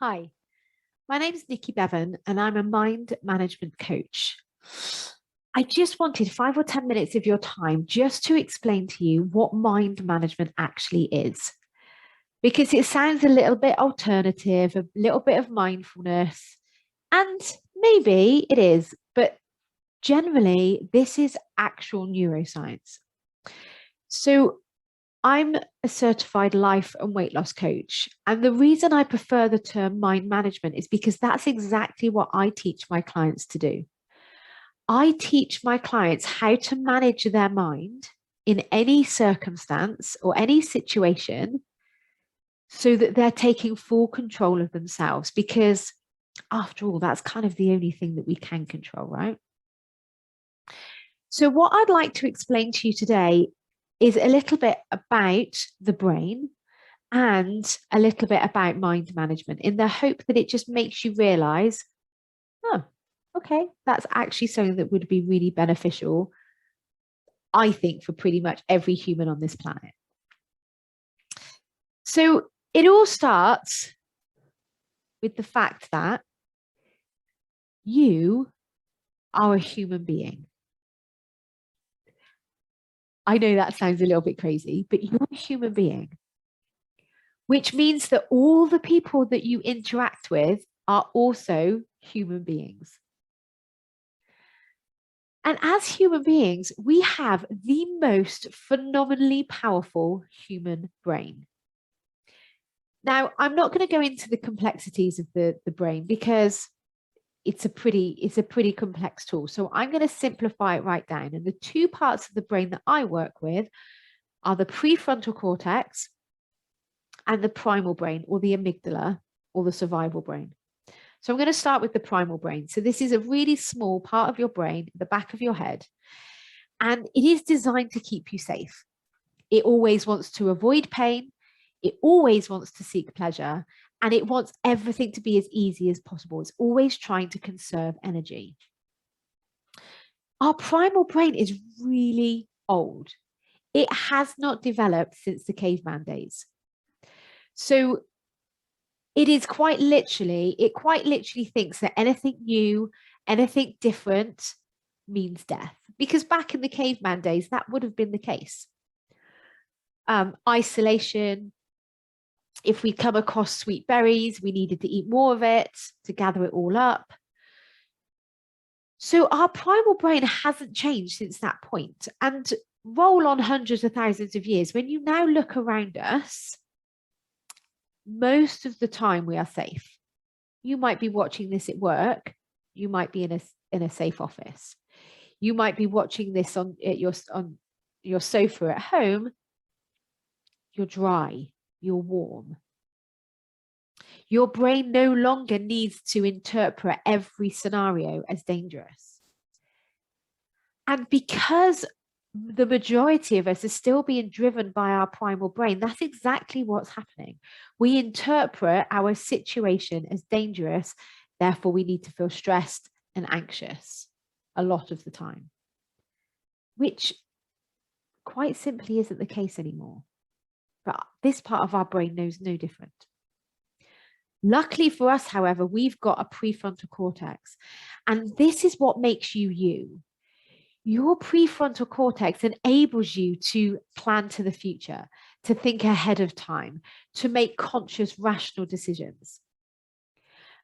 Hi, my name is Nikki Bevan and I'm a mind management coach. I just wanted 5 or 10 minutes of your time just to explain to you what mind management actually is, because it sounds a little bit alternative, a little bit of mindfulness, and maybe it is, but generally, this is actual neuroscience. So, I'm a certified life and weight loss coach. And the reason I prefer the term mind management is because that's exactly what I teach my clients to do. I teach my clients how to manage their mind in any circumstance or any situation so that they're taking full control of themselves. Because after all, that's kind of the only thing that we can control, right? So, what I'd like to explain to you today is a little bit about the brain and a little bit about mind management in the hope that it just makes you realize, oh, okay, that's actually something that would be really beneficial, I think, for pretty much every human on this planet. So it all starts with the fact that you are a human being. I know that sounds a little bit crazy, but you're a human being, which means that all the people that you interact with are also human beings. And as human beings, we have the most phenomenally powerful human brain. Now, I'm not going to go into the complexities of the brain because it's a pretty complex tool. So I'm going to simplify it right down. And the two parts of the brain that I work with are the prefrontal cortex and the primal brain, or the amygdala, or the survival brain. So I'm going to start with the primal brain. So this is a really small part of your brain, the back of your head, and it is designed to keep you safe. It always wants to avoid pain. It always wants to seek pleasure, and it wants everything to be as easy as possible. It's always trying to conserve energy. Our primal brain is really old. It has not developed since the caveman days. So it quite literally thinks that anything new, anything different means death. Because back in the caveman days, that would have been the case. Isolation. If we come across sweet berries, we needed to eat more of it to gather it all up. So our primal brain hasn't changed since that point. And roll on hundreds of thousands of years, when you now look around us, most of the time we are safe. You might be watching this at work. You might be in a safe office. You might be watching this on your sofa at home. You're dry. You're warm. Your brain no longer needs to interpret every scenario as dangerous. And because the majority of us are still being driven by our primal brain, that's exactly what's happening. We interpret our situation as dangerous, therefore we need to feel stressed and anxious a lot of the time, which quite simply isn't the case anymore. But this part of our brain knows no different. Luckily for us, however, we've got a prefrontal cortex, and this is what makes you you. Your prefrontal cortex enables you to plan to the future, to think ahead of time, to make conscious, rational decisions.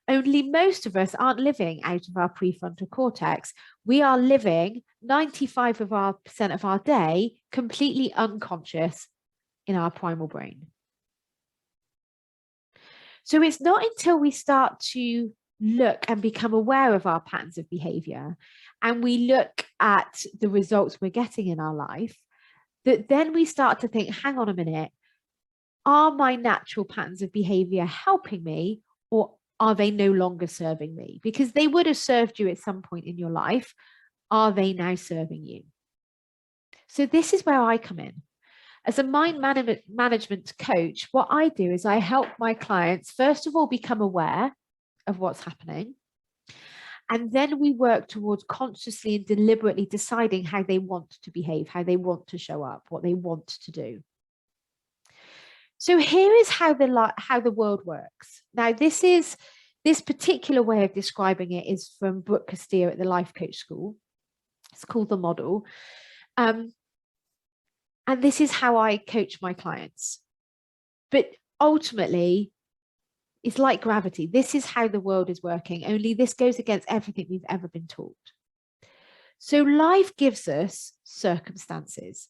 Only most of us aren't living out of our prefrontal cortex. We are living 95% of our day completely unconscious in our primal brain. So it's not until we start to look and become aware of our patterns of behavior, and we look at the results we're getting in our life, that then we start to think, hang on a minute, are my natural patterns of behavior helping me, or are they no longer serving me? Because they would have served you at some point in your life. Are they now serving you? So this is where I come in. As a mind management coach, what I do is I help my clients, first of all, become aware of what's happening. And then we work towards consciously and deliberately deciding how they want to behave, how they want to show up, what they want to do. So here is how the world works. Now, this particular way of describing it is from Brooke Castillo at the Life Coach School. It's called the model. And this is how I coach my clients. But ultimately, it's like gravity. This is how the world is working, only this goes against everything we've ever been taught. So life gives us circumstances.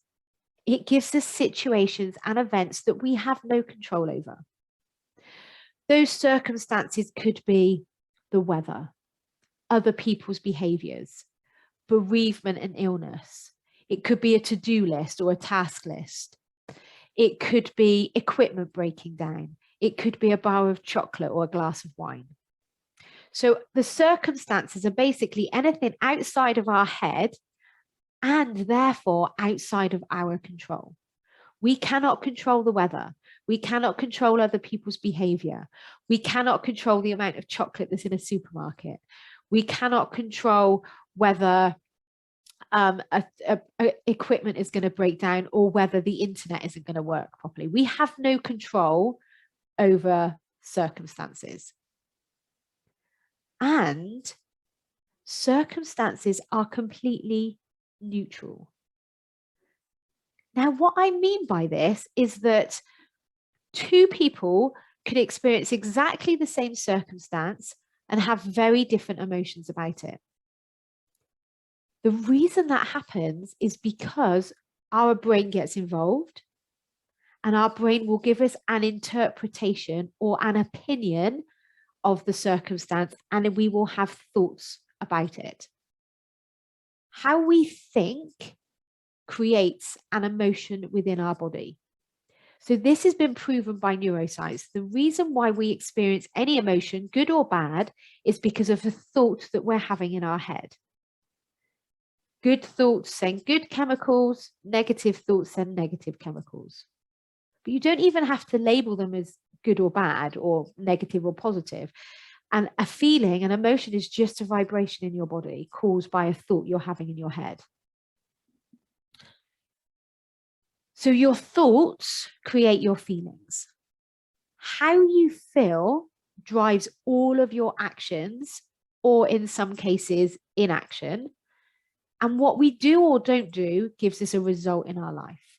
It gives us situations and events that we have no control over. Those circumstances could be the weather, other people's behaviors, bereavement and illness. It could be a to-do list or a task list. It could be equipment breaking down. It could be a bar of chocolate or a glass of wine. So the circumstances are basically anything outside of our head and therefore outside of our control. We cannot control the weather. We cannot control other people's behavior. We cannot control the amount of chocolate that's in a supermarket. We cannot control whether equipment is going to break down or whether the internet isn't going to work properly. We have no control over circumstances. And circumstances are completely neutral. Now, what I mean by this is that two people could experience exactly the same circumstance and have very different emotions about it. The reason that happens is because our brain gets involved and our brain will give us an interpretation or an opinion of the circumstance, and we will have thoughts about it. How we think creates an emotion within our body. So this has been proven by neuroscience. The reason why we experience any emotion, good or bad, is because of the thought that we're having in our head. Good thoughts send good chemicals, negative thoughts send negative chemicals. But you don't even have to label them as good or bad or negative or positive. And a feeling, an emotion is just a vibration in your body caused by a thought you're having in your head. So your thoughts create your feelings. How you feel drives all of your actions, or in some cases, inaction. And what we do or don't do gives us a result in our life.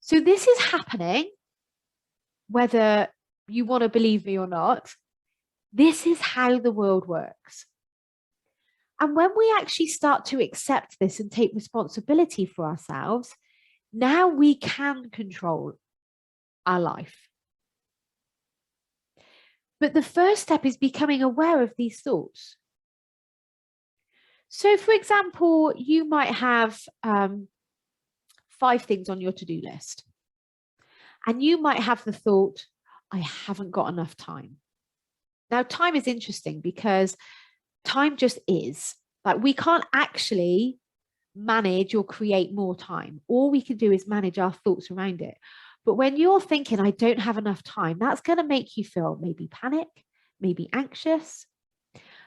So this is happening, whether you want to believe me or not. This is how the world works. And when we actually start to accept this and take responsibility for ourselves, now we can control our life. But the first step is becoming aware of these thoughts. So, for example, you might have 5 things on your to-do list. And you might have the thought, I haven't got enough time. Now, time is interesting because time just is. Like, we can't actually manage or create more time. All we can do is manage our thoughts around it. But when you're thinking, I don't have enough time, that's going to make you feel maybe panic, maybe anxious.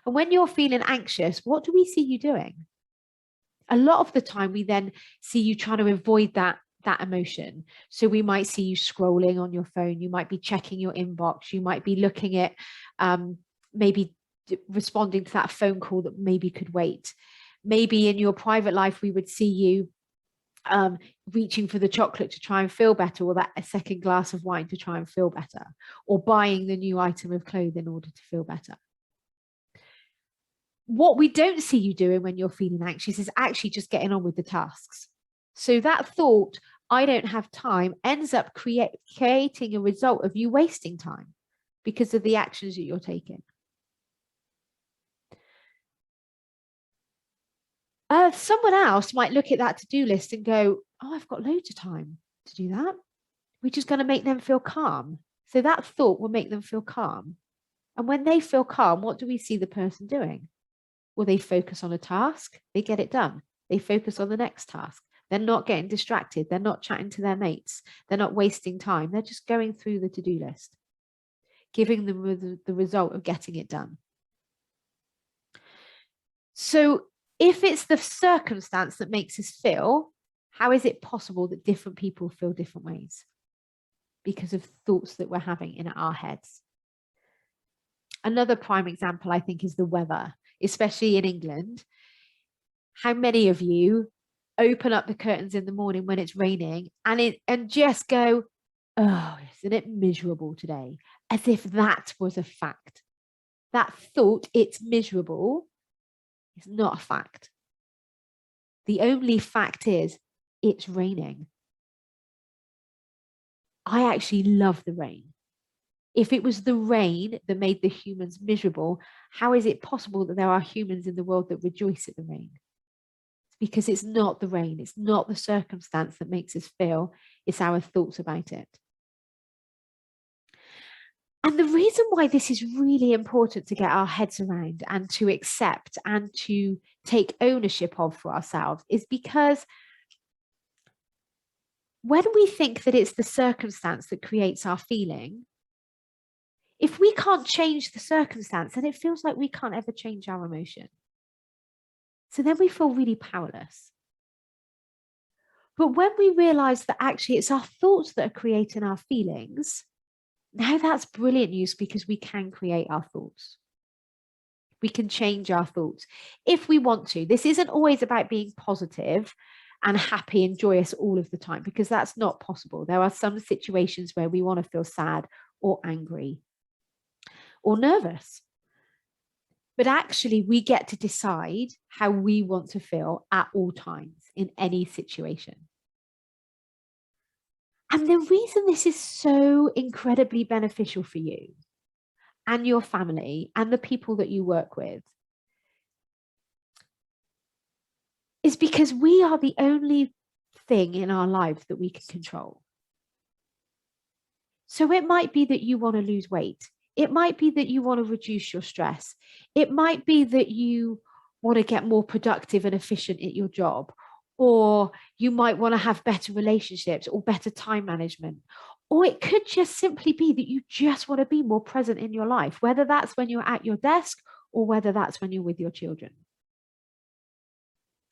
And when you're feeling anxious, what do we see you doing? A lot of the time, we then see you trying to avoid that emotion. So we might see you scrolling on your phone. You might be checking your inbox. You might be looking at maybe responding to that phone call that maybe could wait. Maybe in your private life, we would see you reaching for the chocolate to try and feel better, or that a second glass of wine to try and feel better, or buying the new item of clothing in order to feel better. What we don't see you doing when you're feeling anxious is actually just getting on with the tasks. So that thought, I don't have time, ends up creating a result of you wasting time because of the actions that you're taking. Someone else might look at that to-do list and go, oh, I've got loads of time to do that, which is going to make them feel calm. So that thought will make them feel calm. And when they feel calm, what do we see the person doing? Well, they focus on a task, they get it done. They focus on the next task. They're not getting distracted. They're not chatting to their mates. They're not wasting time. They're just going through the to-do list, giving them the result of getting it done. So if it's the circumstance that makes us feel, how is it possible that different people feel different ways? because of thoughts that we're having in our heads. Another prime example, I think, is the weather, especially in England. How many of you open up the curtains in the morning when it's raining and just go, oh, isn't it miserable today? As if that was a fact. That thought, it's miserable, is not a fact. The only fact is it's raining. I actually love the rain. If it was the rain that made the humans miserable, how is it possible that there are humans in the world that rejoice at the rain? It's because it's not the rain. It's not the circumstance that makes us feel. It's our thoughts about it. And the reason why this is really important to get our heads around and to accept and to take ownership of for ourselves is because when we think that it's the circumstance that creates our feeling, if we can't change the circumstance, then it feels like we can't ever change our emotion. So then we feel really powerless. But when we realize that actually it's our thoughts that are creating our feelings, now that's brilliant news because we can create our thoughts. We can change our thoughts if we want to. This isn't always about being positive and happy and joyous all of the time, because that's not possible. There are some situations where we want to feel sad or angry or nervous. But actually, we get to decide how we want to feel at all times in any situation. And the reason this is so incredibly beneficial for you and your family and the people that you work with is because we are the only thing in our lives that we can control. So it might be that you want to lose weight. It might be that you want to reduce your stress. It might be that you want to get more productive and efficient at your job, or you might want to have better relationships or better time management. Or it could just simply be that you just want to be more present in your life, whether that's when you're at your desk or whether that's when you're with your children.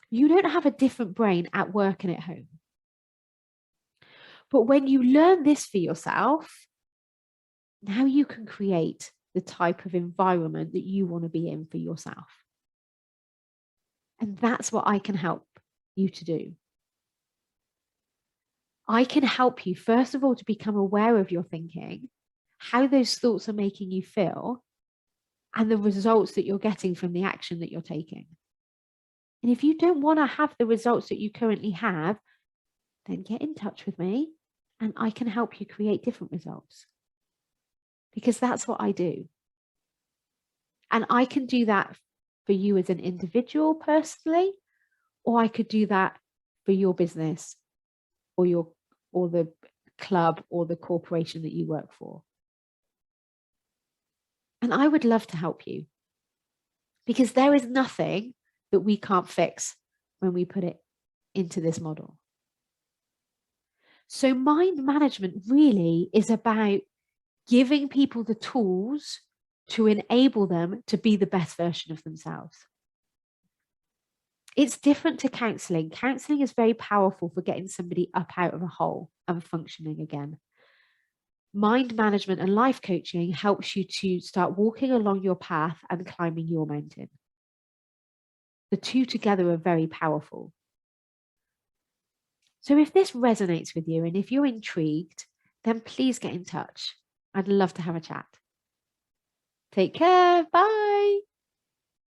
You don't have a different brain at work and at home. But when you learn this for yourself, now you can create the type of environment that you want to be in for yourself. And that's what I can help you to do. I can help you, first of all, to become aware of your thinking, how those thoughts are making you feel, and the results that you're getting from the action that you're taking. And if you don't want to have the results that you currently have, then get in touch with me and I can help you create different results. Because that's what I do. And I can do that for you as an individual personally, or I could do that for your business or the club or the corporation that you work for. And I would love to help you because there is nothing that we can't fix when we put it into this model. So mind management really is about giving people the tools to enable them to be the best version of themselves. It's different to counseling. Counseling is very powerful for getting somebody up out of a hole and functioning again. Mind management and life coaching helps you to start walking along your path and climbing your mountain. The two together are very powerful. So if this resonates with you and if you're intrigued, then please get in touch. I'd love to have a chat. Take care. Bye.